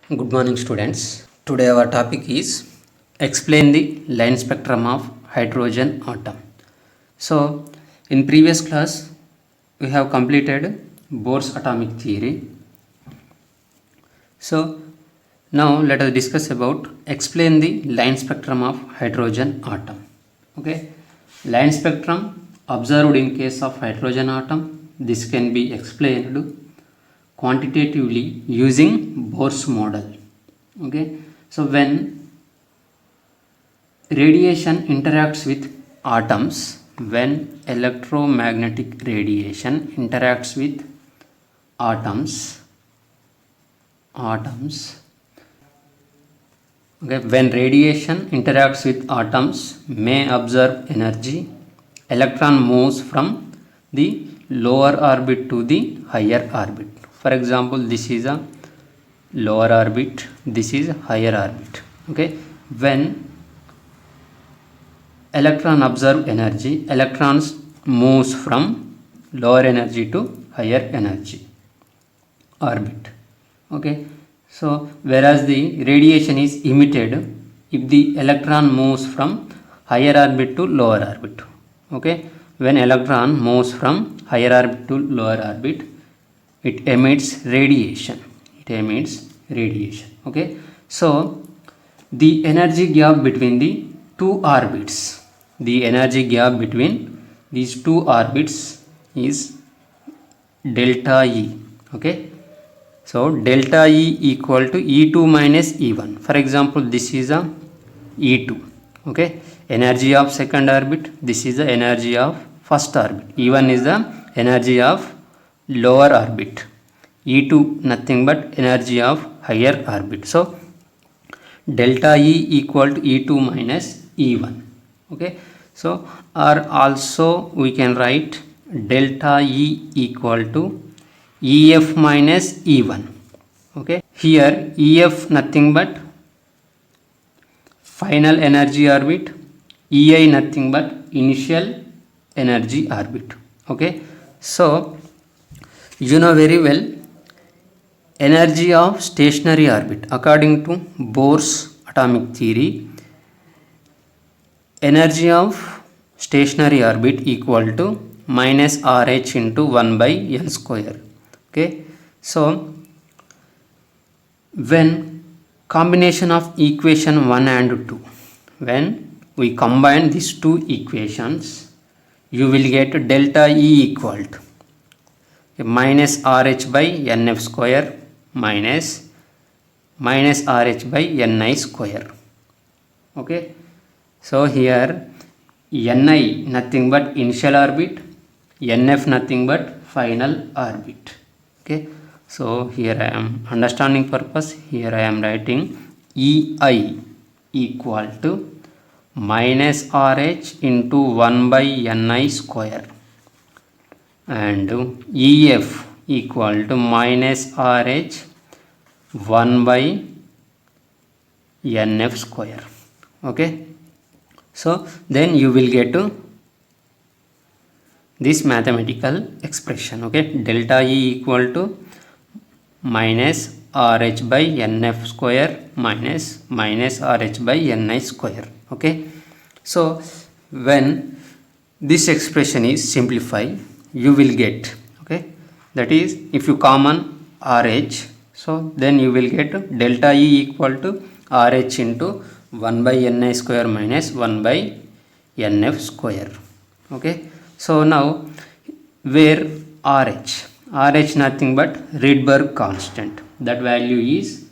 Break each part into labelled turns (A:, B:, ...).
A: Good morning, students. Today our topic is explain the line spectrum of hydrogen atom. So, in previous class we have completed Bohr's atomic theory. So, now let us discuss about explain the line spectrum of hydrogen atom. Okay, line spectrum observed in case of hydrogen atom. This can be explained quantitatively using Bohr's model. Okay, so when radiation interacts with atoms, when electromagnetic radiation interacts with atoms, okay, when radiation interacts with atoms may observe energy, electron moves from the lower orbit to the higher orbit. For example, this is a lower orbit, this is higher orbit. Okay, when electron observe energy, electrons moves from lower energy to higher energy orbit. Okay, so whereas the radiation is emitted if the electron moves from higher orbit to lower orbit. Okay, when electron moves from higher orbit to lower orbit, it emits radiation. Okay, so the energy gap between the two orbits, the energy gap between these two orbits is delta E. Okay, so delta E equal to E2 minus E1. For example, this is a E2. Okay, energy of second orbit, this is the energy of first orbit. E1 is the energy of lower orbit. E2 nothing but energy of higher orbit. So delta E equal to E2 minus E1. Okay, so or also we can write delta E equal to EF minus E1. Okay, here EF nothing but final energy orbit, EI nothing but initial energy orbit. Okay, so you know very well energy of stationary orbit. According to Bohr's atomic theory, energy of stationary orbit equal to minus RH into 1 by L square. Okay, so when combination of equation 1 and 2, when we combine these two equations, you will get delta E equal to minus RH by NF square minus RH by Ni square. Okay, so here Ni nothing but initial orbit, NF nothing but final orbit. Okay, so here I am understanding purpose, here I am writing EI equal to minus RH into 1 by Ni square and EF equal to minus RH 1 by NF square. Okay, so then you will get this mathematical expression. Okay, delta E equal to minus RH by NF square minus RH by Ni square. Okay, so when this expression is simplified, you will get, okay, that is if you common RH, so then you will get delta E equal to RH into 1 by Ni square minus 1 by NF square. Okay, so now where RH nothing but Rydberg constant, that value is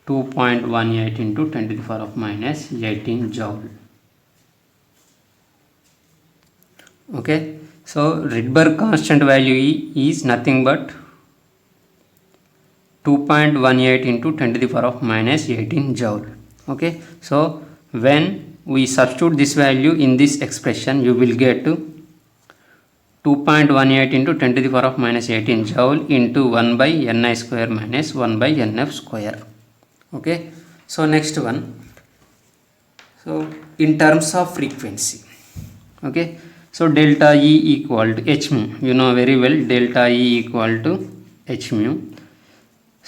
A: 2.18 into 10 to the power of minus 18 joule. Okay, so Rydberg constant value is nothing but 2.18 into 10 to the power of minus 18 joule. Okay, so when we substitute this value in this expression, you will get 2.18 into 10 to the power of minus 18 joule into 1 by Ni square minus 1 by NF square. Okay, so next one, so in terms of frequency. Okay, so delta E equal to h mu, you know very well delta E equal to h mu.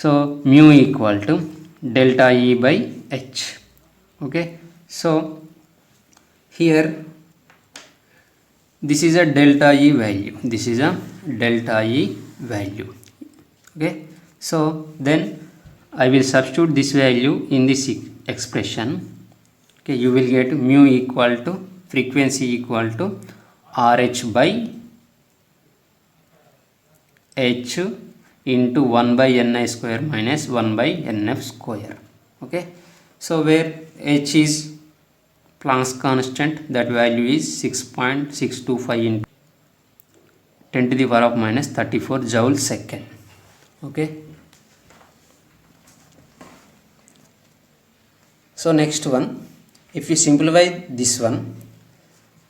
A: So mu equal to delta E by H. Okay, so here this is a delta E value, this is a delta E value. Okay, so then I will substitute this value in this expression. Okay, you will get mu equal to frequency equal to RH by H into 1 by Ni square minus 1 by Nf square. Okay, so where H is Planck's constant, that value is 6.625 into 10 to the power of minus 34 joule second. Okay, so next one, if you simplify this one,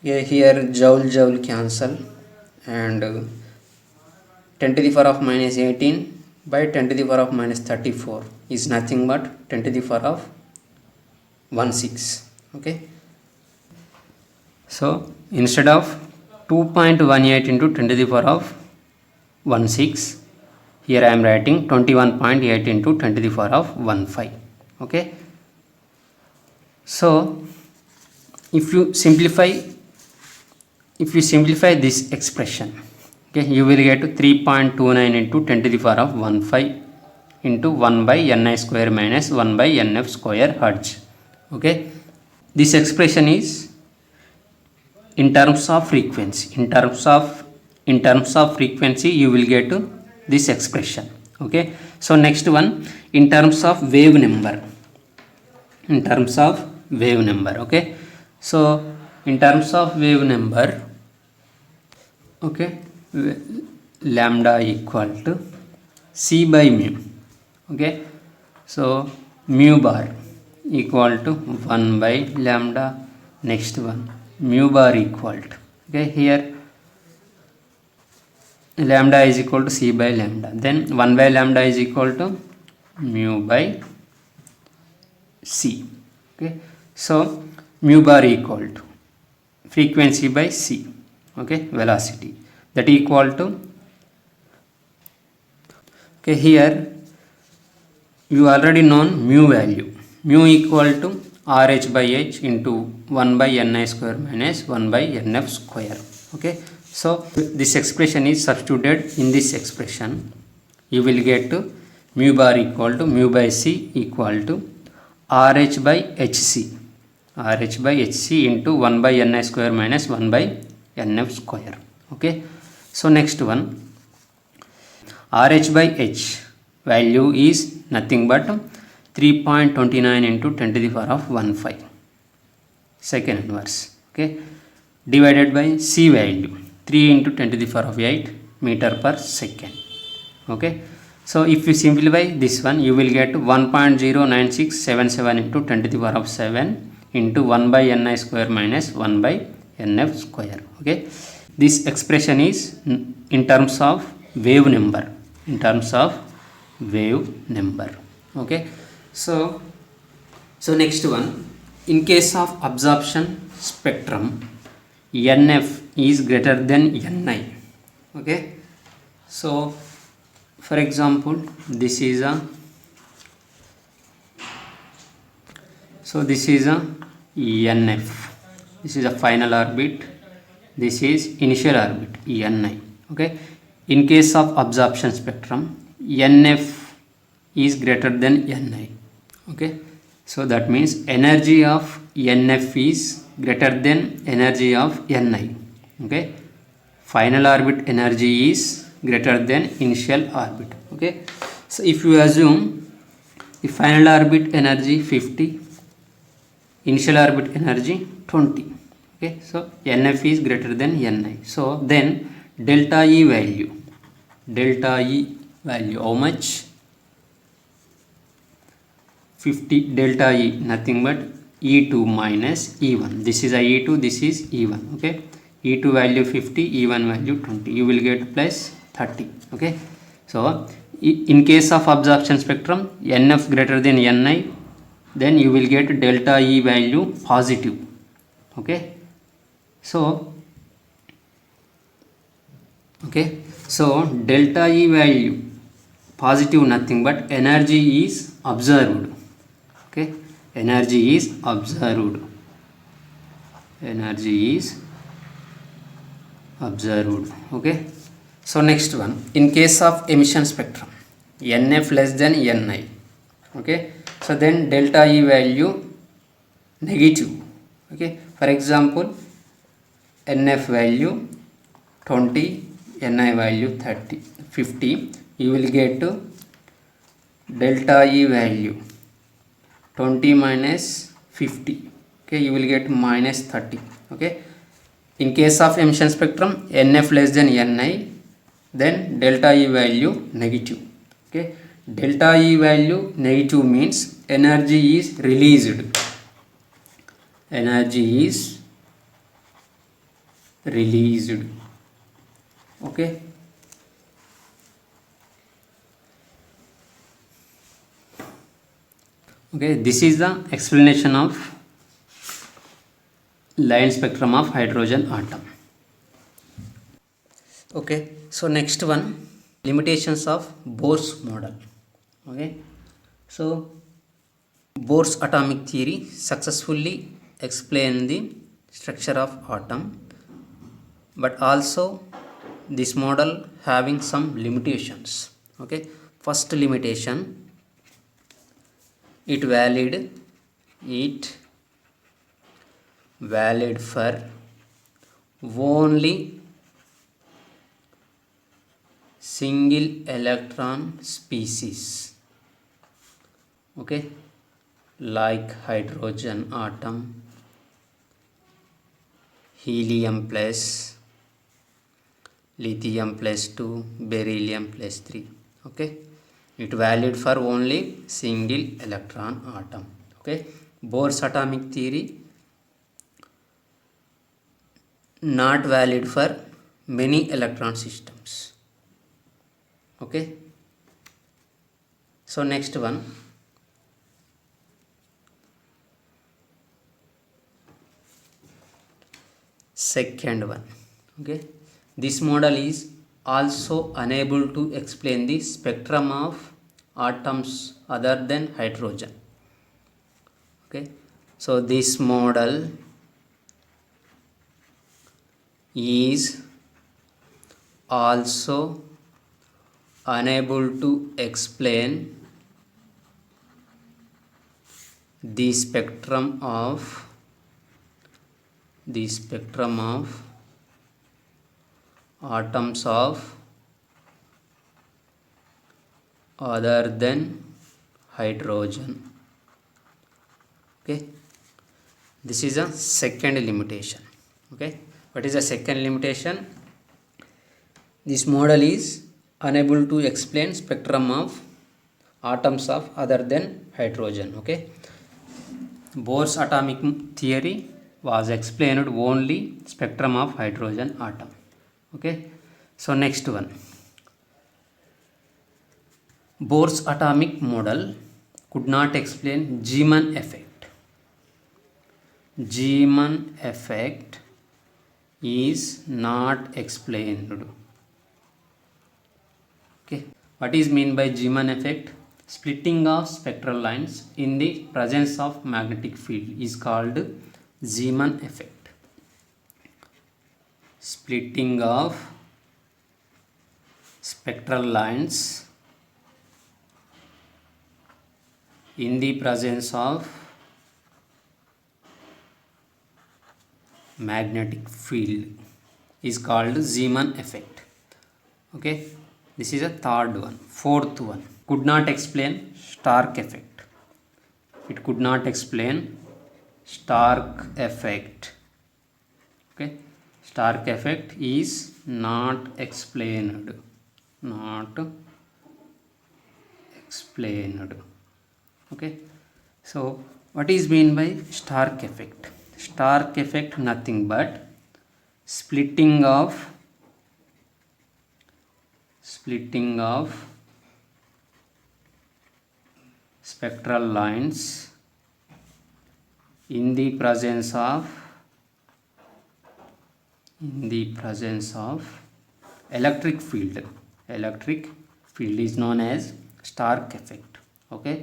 A: here joule cancel, and 10 to the power of minus 18 by 10 to the power of minus 34 is nothing but 10 to the power of 16. Okay, so instead of 2.18 into 10 to the power of 16, here I am writing 21.8 into 10 to the power of 15. Okay, so if you simplify this expression, okay, you will get 3.29 into 10 to the power of 15 into 1 by Ni square minus 1 by Nf square hertz. Okay, this expression is in terms of frequency. In terms of frequency you will get this expression. Okay, so next one, in terms of wave number. Okay, so in terms of wave number, okay, lambda equal to C by mu. Okay, so mu bar equal to 1 by lambda. Next one, mu bar equal to, okay, here lambda is equal to C by lambda, then 1 by lambda is equal to mu by C. Okay, so mu bar equal to frequency by C, okay, velocity, that equal to, okay, here you already known mu value, mu equal to RH by H into 1 by Ni square minus 1 by Nf square. Okay, so this expression is substituted in this expression. You will get to mu bar equal to mu by C equal to RH by HC into 1 by Ni square minus 1 by Nf square. Okay, so next one, RH by H value is nothing but 3.29 into 10 to the power of 15 second inverse. Okay, divided by C value 3 into 10 to the power of 8 meter per second. Okay, so if you simplify this one, you will get 1.09677 into 10 to the power of 7 into 1 by Ni square minus 1 by Nf square. Okay, this expression is in terms of wave number. Okay, so next one, in case of absorption spectrum, Nf is greater than Ni. Okay, so for example, this is a Nf, this is a final orbit, this is initial orbit Ni. Okay, in case of absorption spectrum, Nf is greater than Ni. Okay, so that means energy of Nf is greater than energy of Ni. Okay, final orbit energy is greater than initial orbit. Okay, so if you assume the final orbit energy 50, initial orbit energy 20. Okay, so Nf is greater than Ni. So then delta E value how much? 50 delta E, nothing but E2 minus E1. This is a E2, this is E1. Okay, E2 value 50, E1 value 20. You will get plus 30. Okay, so in case of absorption spectrum, Nf greater than Ni, then you will get delta E value positive. Okay, so delta E value positive nothing but energy is observed. Okay, energy is observed. Energy is observed. Okay, so next one, in case of emission spectrum, NF less than Ni. Okay, so then delta E value negative. Okay, for example, NF value 20, Ni value 30, 50, you will get delta E value 20 minus 50. Okay, you will get minus 30. Okay, in case of emission spectrum, NF less than Ni, then delta E value negative. Okay, delta E value negative means energy is released. Energy is released. Okay, okay, this is the explanation of line spectrum of hydrogen atom. Okay, so next one, limitations of Bohr's model. Okay, so Bohr's atomic theory successfully explained the structure of atom, but also this model having some limitations. Okay, first limitation, it valid for only single electron species. Okay, like hydrogen atom, helium plus, lithium plus 2, beryllium plus 3. Okay, it valid for only single electron atom. Okay, Bohr's atomic theory not valid for many electron systems. Okay, so next one, second one. Okay, this model is also unable to explain the spectrum of atoms other than hydrogen. Okay, so this model is also unable to explain the spectrum of atoms of other than hydrogen. Okay, this is a second limitation. Okay, what is the second limitation? This model is unable to explain spectrum of atoms of other than hydrogen. Okay, Bohr's atomic theory was explained only spectrum of hydrogen atom. Okay, so next one, Bohr's atomic model could not explain Zeeman effect. Zeeman effect is not explained. Okay, what is mean by Zeeman effect? Splitting of spectral lines in the presence of magnetic field is called Zeeman effect. Splitting of spectral lines in the presence of magnetic field is called Zeeman effect. Okay, this is a third one. Fourth one, could not explain Stark effect. It could not explain Stark effect. Okay, Stark effect is not explained. Okay, so what is mean by Stark effect? Stark effect nothing but splitting of spectral lines in the presence of electric field field is known as Stark effect. Okay.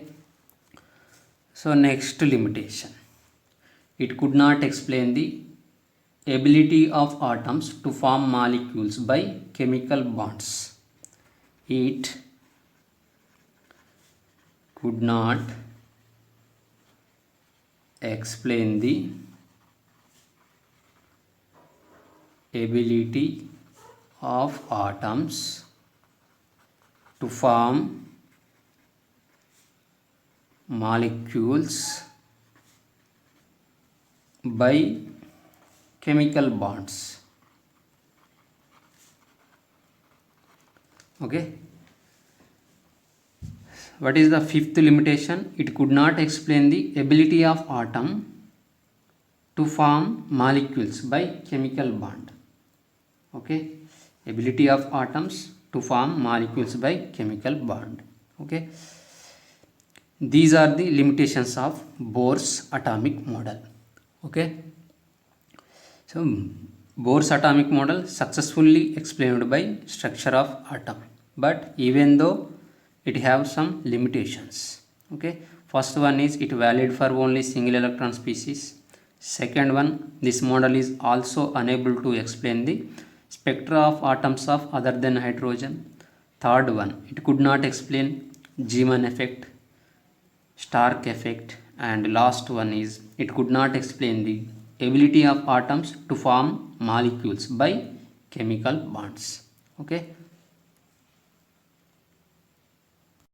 A: So next limitation, it could not explain the ability of atoms to form molecules by chemical bonds. It could not explain the ability of atoms to form molecules by chemical bonds. Okay. What is the fifth limitation? It could not explain the ability of atom to form molecules by chemical bond. Okay. Ability of atoms to form molecules by chemical bond. Okay. These are the limitations of Bohr's atomic model. Okay. So Bohr's atomic model successfully explained by structure of atom, but even though it have some limitations. Okay. First one is it valid for only single electron species. Second one, this model is also unable to explain the spectra of atoms of other than hydrogen. Third one, it could not explain Zeeman effect, Stark effect, and last one is it could not explain the ability of atoms to form molecules by chemical bonds. Okay.